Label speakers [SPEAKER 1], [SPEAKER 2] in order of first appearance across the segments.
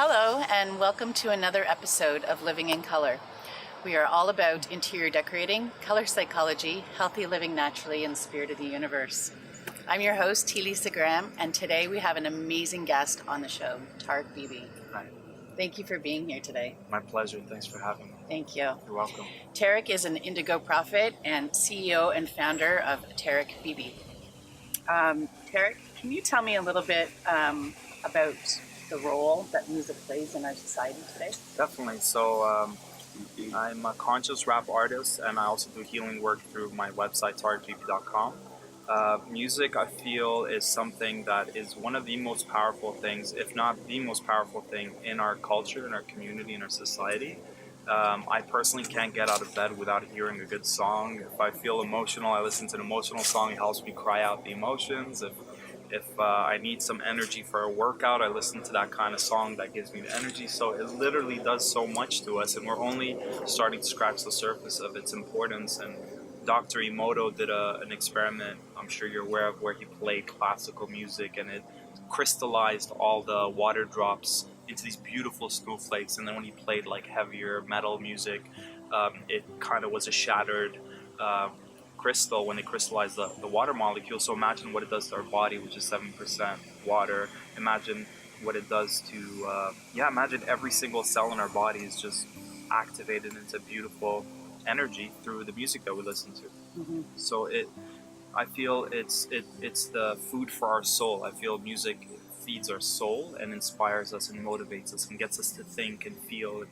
[SPEAKER 1] Hello, and welcome to another episode of Living in Color. We are all about interior decorating, color psychology, healthy living naturally, and the spirit of the universe. I'm your host, Lisa Graham, and today we have an amazing guest on the show, Tarek Bibi.
[SPEAKER 2] Hi.
[SPEAKER 1] Thank you for being here today.
[SPEAKER 2] My pleasure. Thanks for having me.
[SPEAKER 1] Thank you.
[SPEAKER 2] You're welcome.
[SPEAKER 1] Tarek is an Indigo prophet and CEO and founder of Tarek Bibi. Tarek, can you tell me a little bit about the role that music plays in our society today?
[SPEAKER 2] Definitely. So I'm a conscious rap artist, and I also do healing work through my website, tarekbb.com. Music, I feel, is something that is one of the most powerful things, if not the most powerful thing in our culture, in our community, in our society. I personally can't get out of bed without hearing a good song. If I feel emotional, I listen to an emotional song. It helps me cry out the emotions. If I need some energy for a workout, I listen to that kind of song that gives me the energy. So it literally does so much to us, and we're only starting to scratch the surface of its importance. And Dr. Emoto did an experiment, I'm sure you're aware of, where he played classical music, and it crystallized all the water drops into these beautiful snowflakes. And then when he played like heavier metal music, it kind of was a shattered crystal when it crystallized the water molecule. So imagine what it does to our body, which is 7% water. Imagine what it does to imagine every single cell in our body is just activated into beautiful energy through the music that we listen to.
[SPEAKER 1] Mm-hmm.
[SPEAKER 2] So I feel it's the food for our soul. I feel music feeds our soul and inspires us and motivates us and gets us to think and feel and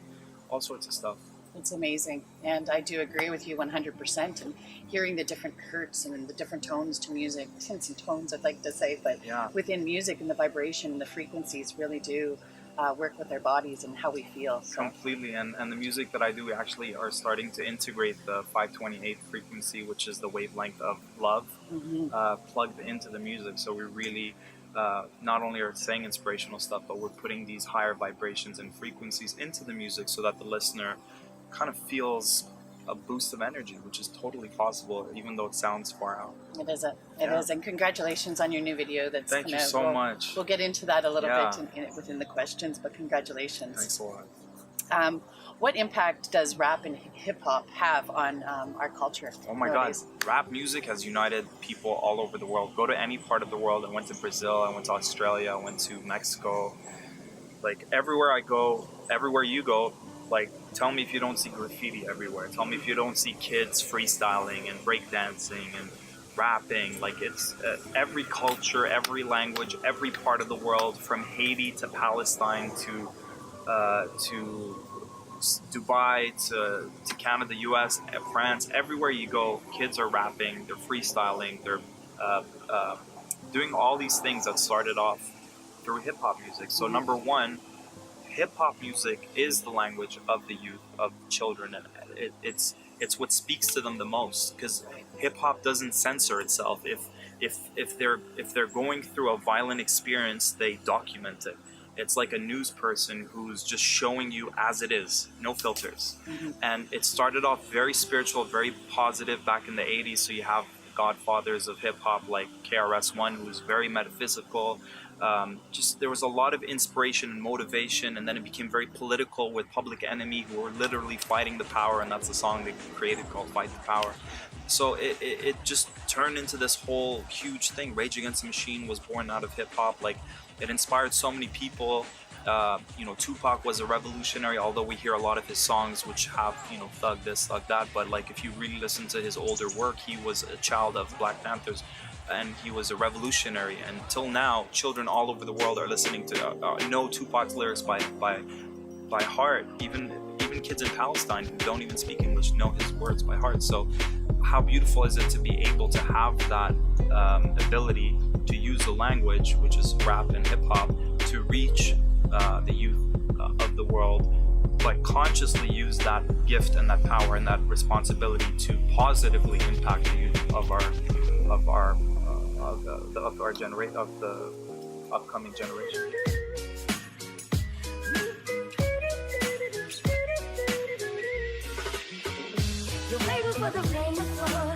[SPEAKER 2] all sorts of stuff.
[SPEAKER 1] It's amazing, and I do agree with you 100%. And hearing the different hertz and the different tones to music, tints and tones, I'd like to say, but within music and the vibration and the frequencies really do work with our bodies and how we feel. So.
[SPEAKER 2] Completely, and the music that I do, we actually are starting to integrate the 528 frequency, which is the wavelength of love, plugged into the music. So we really not only are saying inspirational stuff, but we're putting these higher vibrations and frequencies into the music so that the listener kind of feels a boost of energy, which is totally possible, even though it sounds far out.
[SPEAKER 1] It is. It is. And congratulations on your new video that's
[SPEAKER 2] Thank you
[SPEAKER 1] out.
[SPEAKER 2] so much.
[SPEAKER 1] We'll get into that a little bit within the questions, but congratulations.
[SPEAKER 2] Thanks a lot.
[SPEAKER 1] What impact does rap and hip-hop have on our culture?
[SPEAKER 2] Oh my God. Rap music has united people all over the world. Go to any part of the world. I went to Brazil, I went to Australia, I went to Mexico. Like everywhere I go, everywhere you go, like, tell me if you don't see graffiti everywhere. Tell me if you don't see kids freestyling and breakdancing and rapping. Like, it's every culture, every language, every part of the world, from Haiti to Palestine to Dubai to Canada, US, France. Everywhere you go, kids are rapping, they're freestyling, they're doing all these things that started off through hip-hop music. So number one, hip-hop music is the language of the youth, of children, and it's what speaks to them the most, because hip-hop doesn't censor itself. If they're going through a violent experience, they document it. It's like a news person who's just showing you as it is, no filters. And it started off very spiritual, very positive back in the 80s. So you have godfathers of hip-hop like KRS-One, who's very metaphysical. There was a lot of inspiration and motivation, and then it became very political with Public Enemy, who were literally fighting the power, and that's the song they created called Fight the Power. So it just turned into this whole huge thing. Rage Against the Machine was born out of hip-hop. Like, it inspired so many people. Tupac was a revolutionary, although we hear a lot of his songs which have, thug this, thug that, but like if you really listen to his older work, he was a child of Black Panthers, and he was a revolutionary. And until now, children all over the world are listening to know Tupac's lyrics by heart. Even kids in Palestine who don't even speak English know his words by heart. So how beautiful is it to be able to have that ability to use the language, which is rap and hip-hop, to reach the youth of the world, but consciously use that gift and that power and that responsibility to positively impact the youth of the upcoming generation.
[SPEAKER 3] You waited for the rain to fall,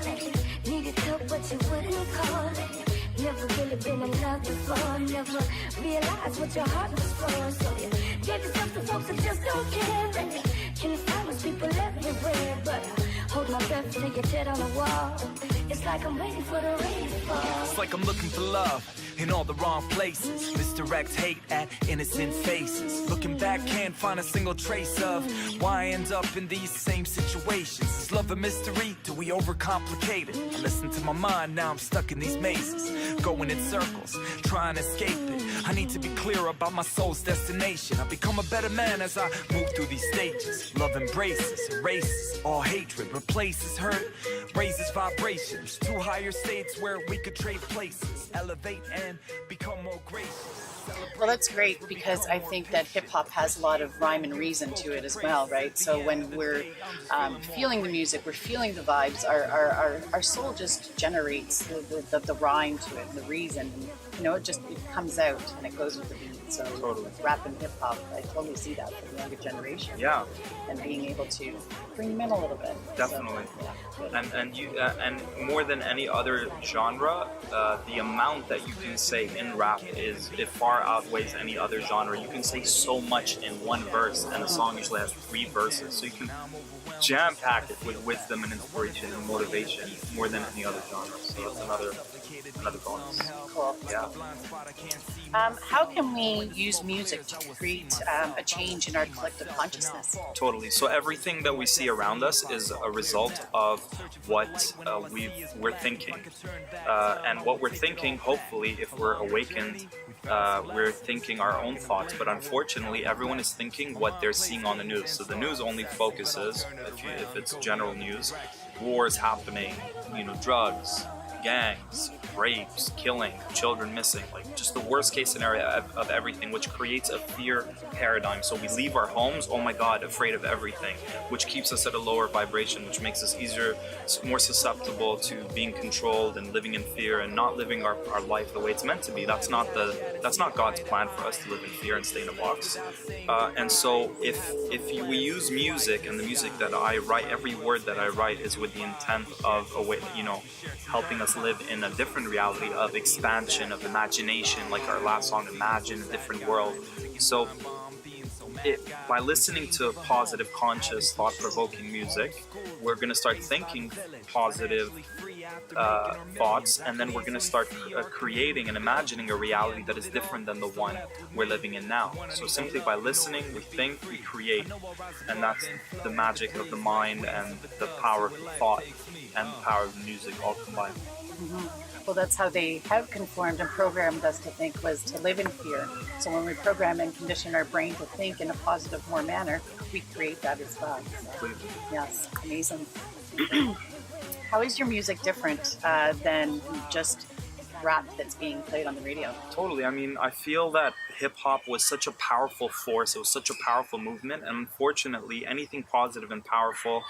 [SPEAKER 3] needed help but you wouldn't call it. Never really been in love before. Never realized what your heart was for. So you gave yourself to folks that just don't care. And you can silence people everywhere. But I hold my breath till you're dead on the wall. It's like I'm waiting for the rain to fall.
[SPEAKER 4] It's like I'm looking for love in all the wrong places. Misdirect hate at innocent faces. Looking back, can't find a single trace of why I end up in these same situations. Is love a mystery? Do we overcomplicate it? I listen to my mind, now I'm stuck in these mazes. Going in circles, trying to escape it. I need to be clear about my soul's destination. I become a better man as I move through these stages. Love embraces, erases all hatred, replaces hurt, raises vibrations to higher states where we could trade places, elevate and become more gracious.
[SPEAKER 1] Well, that's great because I think that hip hop has a lot of rhyme and reason to it as well, right? So when we're feeling the music, we're feeling the vibes, our soul just generates the rhyme to it and the reason. And, you know, it comes out and it goes with the beat. So with rap and hip hop, I totally see that for the younger generation.
[SPEAKER 2] Yeah.
[SPEAKER 1] And being able to bring them in a little bit.
[SPEAKER 2] Definitely.
[SPEAKER 1] So, yeah,
[SPEAKER 2] and more than any other genre, the amount that you can say in rap it far outweighs any other genre. You can say so much in one verse, and a song usually has 3 verses, so you can jam pack it with wisdom and inspiration and motivation more than any other genre. So that's another bonus.
[SPEAKER 1] Cool.
[SPEAKER 2] Yeah.
[SPEAKER 1] How can we use music to create a change in our collective consciousness?
[SPEAKER 2] Totally. So everything that we see around us is a result of what we're thinking. And what we're thinking, hopefully, if we're awakened, we're thinking our own thoughts. But unfortunately, everyone is thinking what they're seeing on the news. So the news only focuses, if it's general news, wars happening, drugs, gangs, rapes, killing, children missing, like just the worst case scenario of everything, which creates a fear paradigm. So we leave our homes, oh my God, afraid of everything, which keeps us at a lower vibration, which makes us more susceptible to being controlled and living in fear and not living our life the way it's meant to be. That's not God's plan for us to live in fear and stay in a box. And so if we use music, and the music that I write, every word that I write is with the intent of helping us live in a different reality of expansion, of imagination, like our last song, Imagine a Different World. So by listening to positive, conscious, thought-provoking music, we're going to start thinking positive thoughts, and then we're going to start creating and imagining a reality that is different than the one we're living in now. So simply by listening, we think, we create, and that's the magic of the mind and the power of thought and the power of music all combined.
[SPEAKER 1] Mm-hmm. Well, that's how they have conformed and programmed us to think, was to live in fear. So when we program and condition our brain to think in a positive, more manner, we create that as well. So, yes, amazing. How is your music different than just rap that's being played on the radio?
[SPEAKER 2] Totally. I mean, I feel that hip-hop was such a powerful force. It was such a powerful movement. And unfortunately, anything positive and powerful,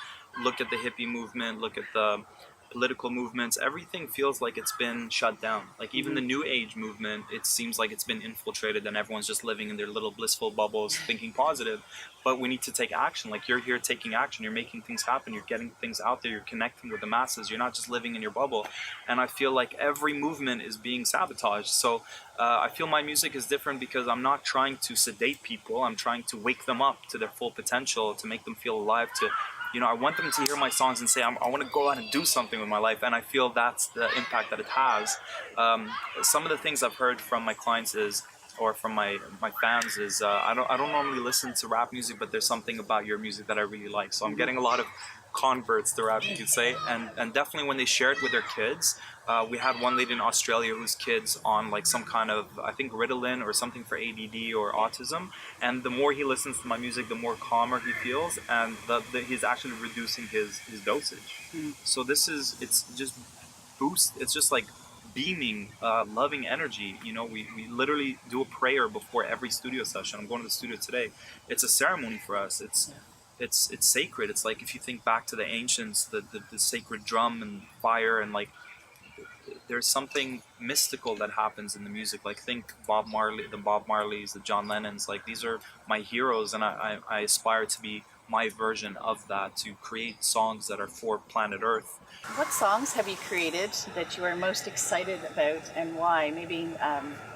[SPEAKER 2] look at the hippie movement, look at the political movements, everything feels like it's been shut down. Like even the new age movement, it seems like it's been infiltrated and everyone's just living in their little blissful bubbles thinking positive. But we need to take action. Like you're here taking action, you're making things happen, you're getting things out there, you're connecting with the masses, you're not just living in your bubble. And I feel like every movement is being sabotaged. So I feel my music is different because I'm not trying to sedate people, I'm trying to wake them up to their full potential, to make them feel alive, I want them to hear my songs and say, I want to go out and do something with my life. And I feel that's the impact that it has. Some of the things I've heard from my clients or from my fans is, I don't normally listen to rap music, but there's something about your music that I really like. So I'm getting a lot of converts to rap, you could say. And definitely when they share it with their kids, we had one lady in Australia whose kids on like some kind of, I think, Ritalin or something for ADD or autism. And the more he listens to my music, the more calmer he feels, and he's actually reducing his dosage. So it's just like beaming, loving energy. We literally do a prayer before every studio session. I'm going to the studio today. It's a ceremony for us. It's sacred. It's like if you think back to the ancients, the sacred drum and fire, and like there's something mystical that happens in the music. Like think the Bob Marleys, the John Lennons, like these are my heroes, and I aspire to be my version of that, to create songs that are for planet Earth.
[SPEAKER 1] What songs have you created that you are most excited about, and why? Maybe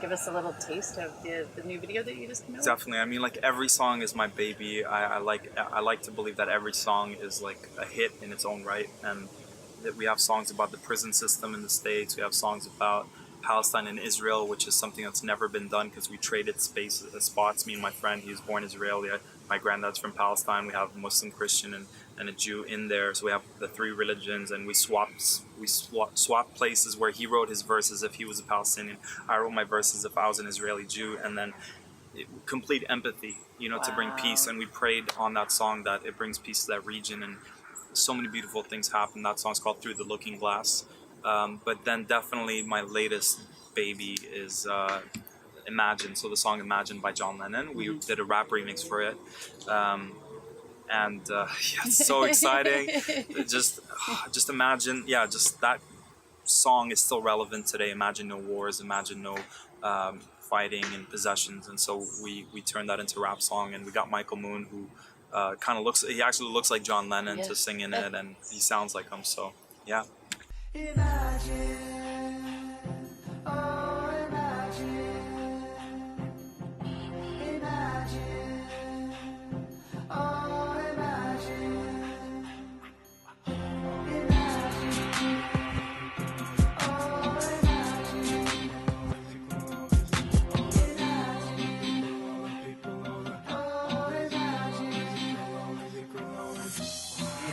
[SPEAKER 1] give us a little taste of the new video that you just came out with.
[SPEAKER 2] Definitely. I mean, like, every song is my baby. I like to believe that every song is like a hit in its own right, and that we have songs about the prison system in the States. We have songs about Palestine and Israel, which is something that's never been done because we traded spots. Me and my friend, he was born Israeli. My granddad's from Palestine. We have Muslim, Christian, and a Jew in there. So we have the three religions, and we swapped places where he wrote his verses if he was a Palestinian. I wrote my verses if I was an Israeli Jew, and then complete empathy, to bring peace. And we prayed on that song that it brings peace to that region, and so many beautiful things happen. That song's called Through the Looking Glass. But then definitely my latest baby is Imagine. So the song Imagine by John Lennon. We did a rap remix for it. It's so exciting. just imagine, just that song is still relevant today. Imagine no wars, imagine no fighting and possessions. And so we turned that into a rap song, and we got Michael Moon, who he actually looks like John Lennon, to sing in it, and he sounds like him. So yeah.
[SPEAKER 3] Imagine, oh imagine, imagine, oh imagine, imagine, oh imagine,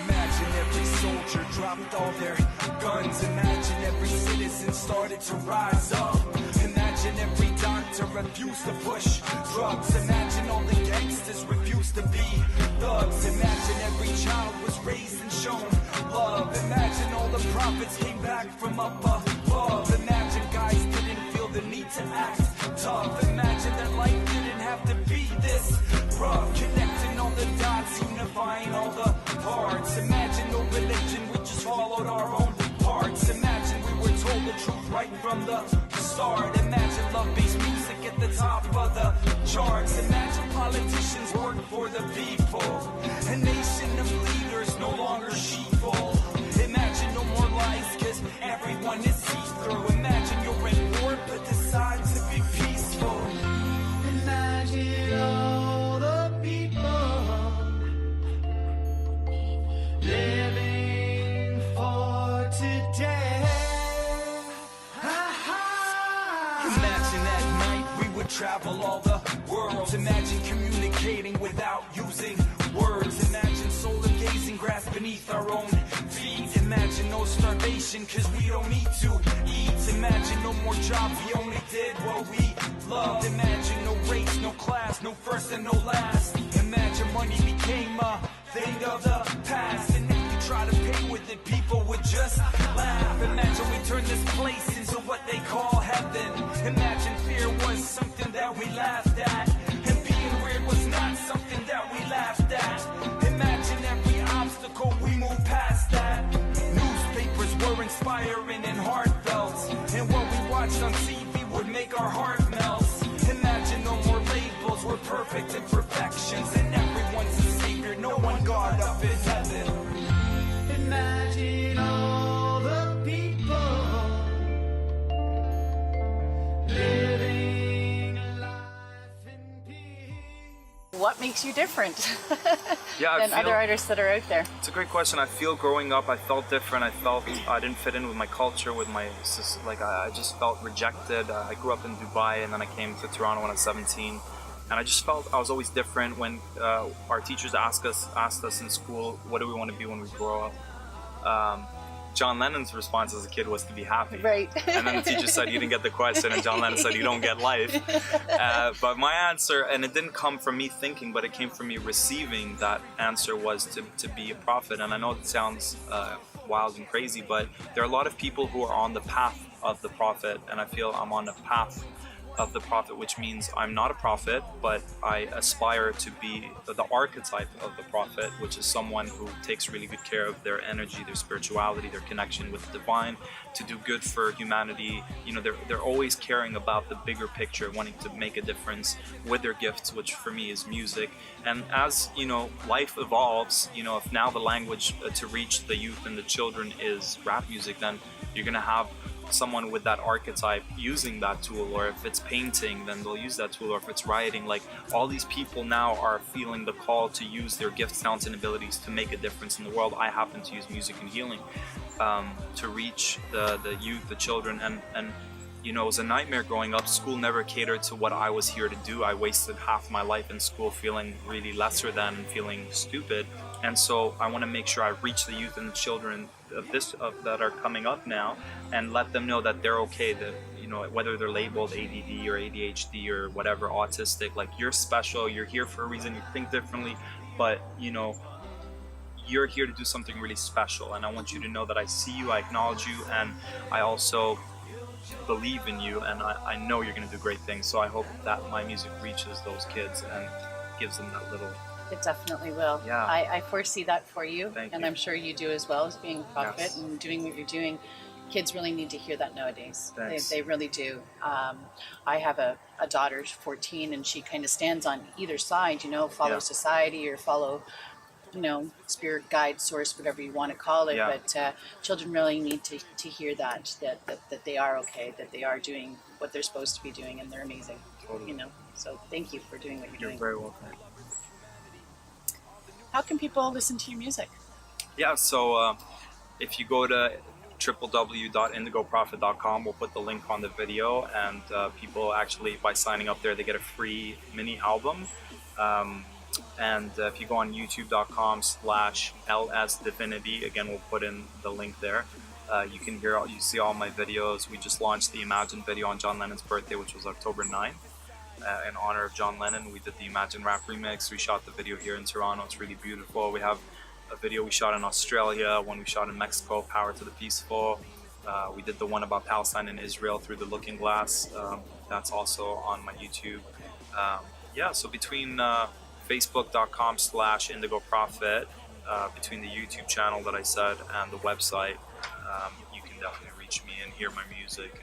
[SPEAKER 4] Imagine every soldier dropped all their guns. Imagine every citizen started to rise up. Imagine every doctor refused to push drugs. Imagine all the gangsters refused to be thugs. Imagine every child was raised and shown love. Imagine all the prophets came back from up above. Imagine guys didn't feel the need to act tough. Imagine that life didn't have to be this rough. Connecting all the dots, unifying all the parts. Imagine no religion, we just followed our own parts. Imagine we were told the truth right from the start. Imagine love-based music at the top of the charts. Imagine politicians work for the people. A nation of leaders no longer sheeple. Imagine no more lies, cause everyone is see-through. Imagine you're at war but decide to be peaceful.
[SPEAKER 3] imagine all the people living for today.
[SPEAKER 4] Imagine at night we would travel all the world. Imagine communicating without using words. Imagine solar gazing grass beneath our own feet. Imagine no starvation cause we don't need to eat. Imagine no more jobs, we only did what we loved. Imagine no race, no class, no first and no last. Imagine money became a thing of the past, and if you try to pay with it, people would just laugh. Imagine we turn this place into what they call heaven. Imagine fear was something that we laughed at, and being weird was not something that we laughed at. Imagine every obstacle we moved past that. Newspapers were inspiring and heartfelt, and what we watched on TV would make our heart melt. Imagine no more labels, we're perfect imperfections, and everyone's a savior, no one God up in heaven.
[SPEAKER 3] Imagine all the people living life in peace.
[SPEAKER 1] What makes you different
[SPEAKER 2] Yeah,
[SPEAKER 1] than other artists that are out there?
[SPEAKER 2] It's a great question. I feel growing up, I felt different. I felt I didn't fit in with my culture, with my, I just felt rejected. I grew up in Dubai, and then I came to Toronto when I was 17. And I just felt I was always different. When our teachers asked us in school, what do we want to be when we grow up? John Lennon's response as a kid was to be happy.
[SPEAKER 1] Right.
[SPEAKER 2] And then the teacher said, you didn't get the question, and John Lennon said, you don't get life. But my answer, and it didn't come from me thinking, but it came from me receiving that answer, was to be a prophet. And I know it sounds wild and crazy, but there are a lot of people who are on the path of the prophet, and I feel I'm on the path of the prophet, which means I'm not a prophet, but I aspire to be the archetype of the prophet, which is someone who takes really good care of their energy, their spirituality, their connection with the divine, to do good for humanity. You know, they're always caring about the bigger picture, wanting to make a difference with their gifts, which for me is music. And as you know, life evolves. You know, if now the language to reach the youth and the children is rap music, then you're gonna have someone with that archetype using that tool. Or if it's painting, then they'll use that tool. Or if it's writing, like, all these people now are feeling the call to use their gifts, talents, and abilities to make a difference in the world. I happen to use music and healing to reach the youth, the children. And you know, it was a nightmare growing up. School never catered to what I was here to do. I wasted half my life in school feeling really lesser than and feeling stupid. And so I want to make sure I reach the youth and the children that are coming up now, and let them know that they're okay, that, you know, whether they're labeled ADD or ADHD or whatever, autistic, like, you're special, you're here for a reason, you think differently, but, you know, you're here to do something really special. And I want you to know that I see you, I acknowledge you, and I also believe in you, and I know you're going to do great things. So I hope that my music reaches those kids and gives them that little...
[SPEAKER 1] It definitely will.
[SPEAKER 2] Yeah.
[SPEAKER 1] I foresee that for you.
[SPEAKER 2] Thank
[SPEAKER 1] and
[SPEAKER 2] you.
[SPEAKER 1] I'm sure you do as well, as being a prophet.
[SPEAKER 2] Yes.
[SPEAKER 1] And doing what you're doing. Kids really need to hear that nowadays.
[SPEAKER 2] Thanks.
[SPEAKER 1] They really do. I have a daughter, 14, and she kind of stands on either side, you know, follow
[SPEAKER 2] Yeah.
[SPEAKER 1] society or follow, you know, spirit, guide, source, whatever you want to call it.
[SPEAKER 2] Yeah.
[SPEAKER 1] But children really need to hear that they are okay, that they are doing what they're supposed to be doing, and they're amazing.
[SPEAKER 2] Totally.
[SPEAKER 1] You know, so thank you for doing what you're
[SPEAKER 2] You're
[SPEAKER 1] doing.
[SPEAKER 2] very welcome.
[SPEAKER 1] How can people listen to your music?
[SPEAKER 2] Yeah, so if you go to www.indigoprofit.com, we'll put the link on the video, and people actually, by signing up there, they get a free mini album. And if you go on youtube.com/lsdivinity, again, we'll put in the link there. You can you see all my videos. We just launched the Imagine video on John Lennon's birthday, which was October 9th. In honor of John Lennon, we did the Imagine rap remix. We shot the video here in Toronto. It's really beautiful. We have a video we shot in Australia, one we shot in Mexico, Power to the Peaceful. We did the one about Palestine and Israel, Through the Looking Glass. That's also on my YouTube. Yeah, so between facebook.com/indigoprofit, between the YouTube channel that I said and the website, you can definitely reach me and hear my music.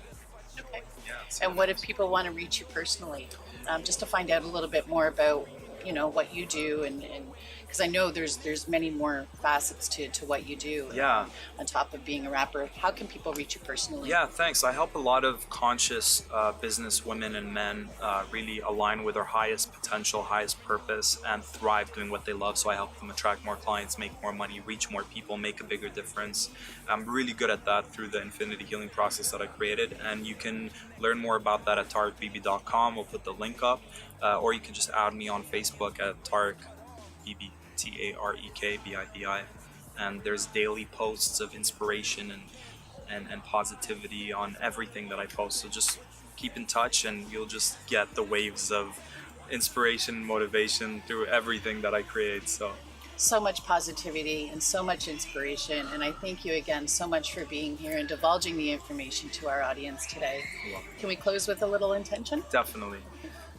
[SPEAKER 1] Okay.
[SPEAKER 2] Yeah,
[SPEAKER 1] And what if people want to reach you personally, just to find out a little bit more about, you know, what you do, and because I know there's many more facets to what you do.
[SPEAKER 2] Yeah.
[SPEAKER 1] On top of being a rapper, how can people reach you personally?
[SPEAKER 2] Yeah, thanks. I help a lot of conscious business women and men really align with their highest potential, highest purpose, and thrive doing what they love. So I help them attract more clients, make more money, reach more people, make a bigger difference. I'm really good at that through the infinity healing process that I created. And you can learn more about that at tarekbb.com. We'll put the link up. Or you can just add me on Facebook at Tarek Bibi, TarekBibi. And there's daily posts of inspiration and positivity on everything that I post. So just keep in touch, and you'll just get the waves of inspiration and motivation through everything that I create.
[SPEAKER 1] So much positivity and so much inspiration, and I thank you again so much for being here and divulging the information to our audience today. Can we close with a little intention?
[SPEAKER 2] Definitely.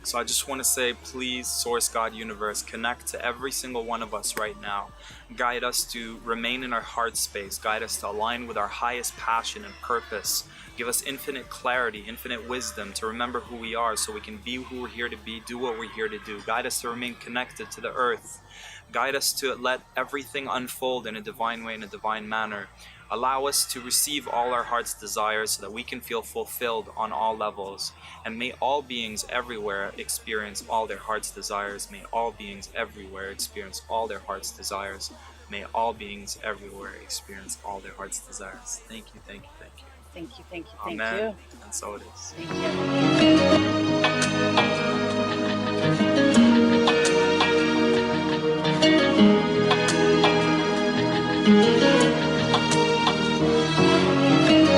[SPEAKER 2] So I just want to say, please, Source, God, Universe, connect to every single one of us right now. Guide us to remain in our heart space. Guide us to align with our highest passion and purpose. Give us infinite clarity, infinite wisdom to remember who we are, so we can be who we're here to be, do what we're here to do. Guide us to remain connected to the earth. Guide us to let everything unfold in a divine way, in a divine manner. Allow us to receive all our heart's desires so that we can feel fulfilled on all levels. And may all beings everywhere experience all their heart's desires. May all beings everywhere experience all their heart's desires. May all beings everywhere experience all their heart's desires. Thank you, thank you, thank you.
[SPEAKER 1] Thank you, thank you, thank
[SPEAKER 2] Amen.
[SPEAKER 1] you.
[SPEAKER 2] And so it is.
[SPEAKER 1] Thank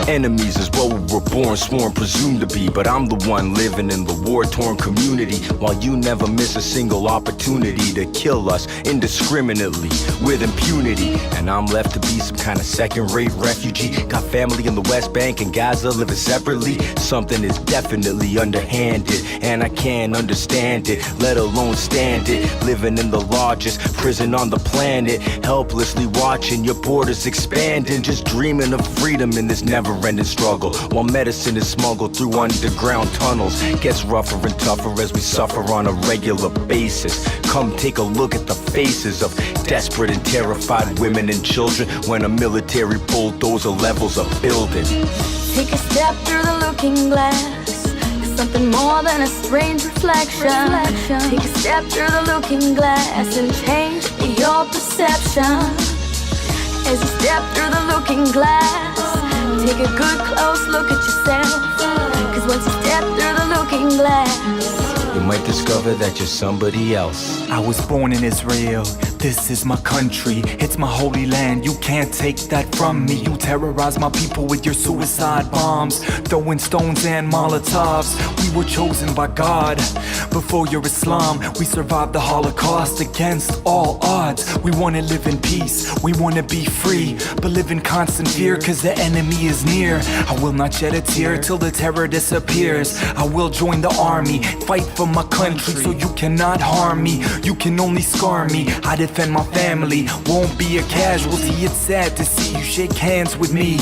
[SPEAKER 1] you.
[SPEAKER 5] Enemies is what we were born, sworn, presumed to be. But I'm the one living in the war-torn community, while you never miss a single opportunity to kill us indiscriminately with impunity. And I'm left to be some kind of second-rate refugee. Got family in the West Bank and Gaza living separately. Something is definitely underhanded, and I can't understand it, let alone stand it. Living in the largest prison on the planet, helplessly watching your borders expanding, just dreaming of freedom in this never-ending struggle, while medicine is smuggled through underground tunnels. Gets rougher and tougher as we suffer on a regular basis. Come take a look at the faces of desperate and terrified women and children when a military bulldozer levels a building.
[SPEAKER 3] Take a step through the looking glass. There's something more than a strange reflection. Take a step through the looking glass and change your perception. As you step through the looking glass, take a good close look at yourself. Cause once you step through the looking glass,
[SPEAKER 5] you might discover that you're somebody else.
[SPEAKER 4] I was born in Israel, this is my country, it's my holy land, you can't take that from me. You terrorize my people with your suicide bombs, throwing stones and Molotovs. We were chosen by God before your Islam. We survived the Holocaust against all odds. We wanna live in peace, we wanna be free, but live in constant fear cause the enemy is near. I will not shed a tear till the terror disappears. I will join the army, fight for my country, so you cannot harm me, you can only scar me. I defend my family, won't be a casualty. It's sad to see you shake hands with me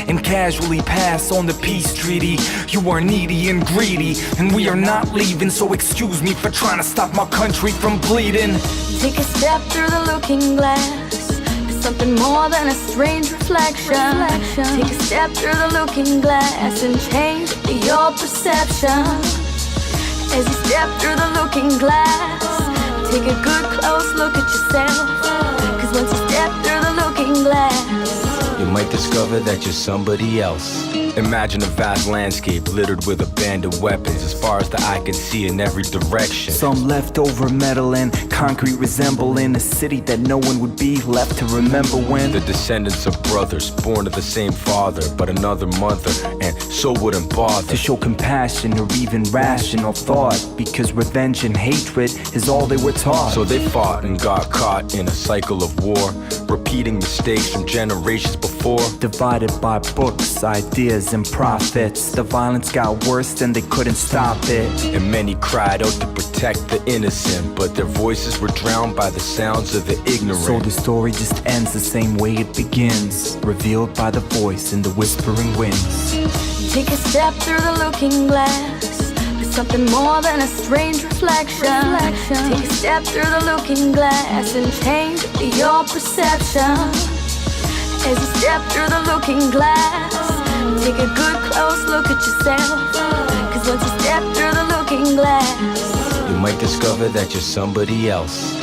[SPEAKER 4] and casually pass on the peace treaty. You are needy and greedy, and we are not leaving, so excuse me for trying to stop my country from bleeding.
[SPEAKER 3] take a step through the looking glass. There's something more than a strange reflection. Take a step through the looking glass and change your perception. As you step through the looking glass, take a good close look at yourself. Cause once you step through the looking glass,
[SPEAKER 5] you might discover that you're somebody else. Imagine a vast landscape littered with abandoned weapons as far as the eye can see in every direction.
[SPEAKER 4] Some leftover metal and concrete resembling a city that no one would be left to remember when.
[SPEAKER 5] The descendants of brothers born of the same father but another mother, and so wouldn't bother
[SPEAKER 4] to show compassion or even rational thought, because revenge and hatred is all they were taught.
[SPEAKER 5] So they fought and got caught in a cycle of war, repeating mistakes from generations before.
[SPEAKER 4] Divided by books, ideas and prophets, the violence got worse and they couldn't stop it.
[SPEAKER 5] And many cried out to protect the innocent, but their voices were drowned by the sounds of the ignorant.
[SPEAKER 4] So the story just ends the same way it begins, revealed by the voice in the whispering winds.
[SPEAKER 3] take a step through the looking glass. There's something more than a strange reflection. Take a step through the looking glass and change your perception. As you step through the looking glass, take a good close look at yourself. Cause once you step through the looking glass,
[SPEAKER 5] you might discover that you're somebody else.